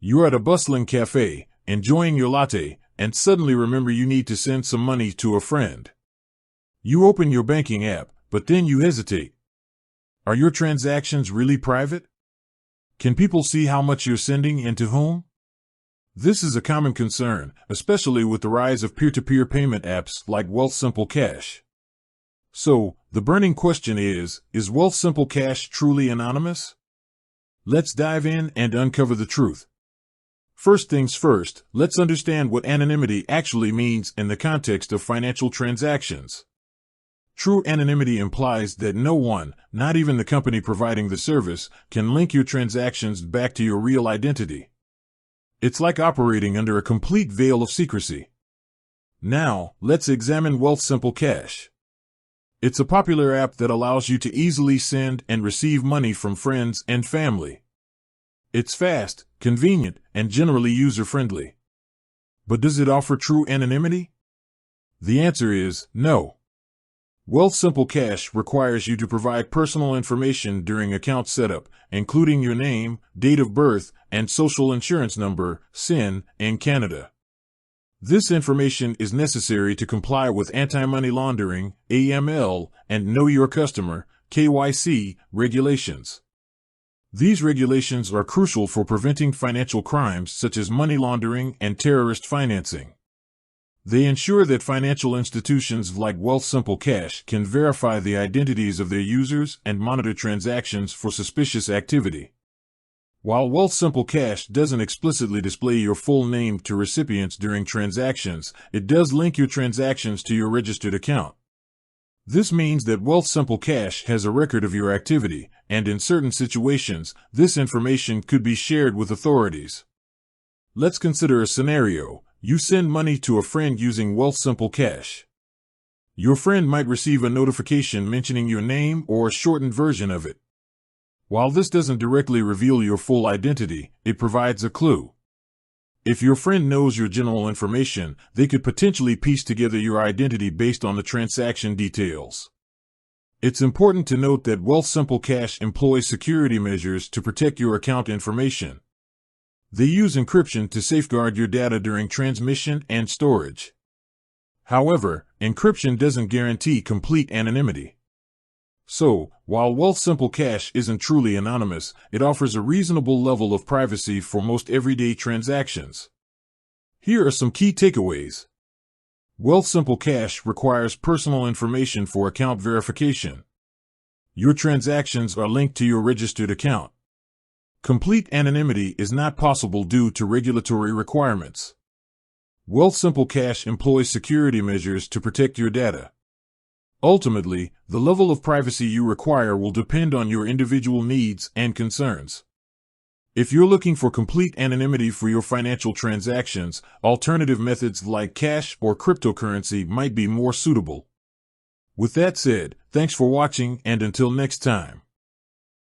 You're at a bustling cafe, enjoying your latte, and suddenly remember you need to send some money to a friend. You open your banking app, but then you hesitate. Are your transactions really private? Can people see how much you're sending and to whom? This is a common concern, especially with the rise of peer-to-peer payment apps like Wealthsimple Cash. So, the burning question is Wealthsimple Cash truly anonymous? Let's dive in and uncover the truth. First things first, let's understand what anonymity actually means in the context of financial transactions. True anonymity implies that no one, not even the company providing the service, can link your transactions back to your real identity. It's like operating under a complete veil of secrecy. Now, let's examine Wealthsimple Cash. It's a popular app that allows you to easily send and receive money from friends and family. It's fast, convenient, and generally user-friendly. But does it offer true anonymity? The answer is no. Wealthsimple Cash requires you to provide personal information during account setup, including your name, date of birth, and social insurance number, SIN, in Canada. This information is necessary to comply with anti-money laundering, AML, and Know Your Customer, KYC, regulations. These regulations are crucial for preventing financial crimes such as money laundering and terrorist financing. They ensure that financial institutions like Wealthsimple Cash can verify the identities of their users and monitor transactions for suspicious activity. While Wealthsimple Cash doesn't explicitly display your full name to recipients during transactions, it does link your transactions to your registered account. This means that Wealthsimple Cash has a record of your activity, and in certain situations, this information could be shared with authorities. Let's consider a scenario. You send money to a friend using Wealthsimple Cash. Your friend might receive a notification mentioning your name or a shortened version of it. While this doesn't directly reveal your full identity, it provides a clue. If your friend knows your general information, they could potentially piece together your identity based on the transaction details. It's important to note that Wealthsimple Cash employs security measures to protect your account information. They use encryption to safeguard your data during transmission and storage. However, encryption doesn't guarantee complete anonymity. So, while Wealthsimple Cash isn't truly anonymous, it offers a reasonable level of privacy for most everyday transactions. Here are some key takeaways. Wealthsimple Cash requires personal information for account verification. Your transactions are linked to your registered account. Complete anonymity is not possible due to regulatory requirements. Wealthsimple Cash employs security measures to protect your data. Ultimately, the level of privacy you require will depend on your individual needs and concerns. If you're looking for complete anonymity for your financial transactions, alternative methods like cash or cryptocurrency might be more suitable. With that said, thanks for watching, and until next time.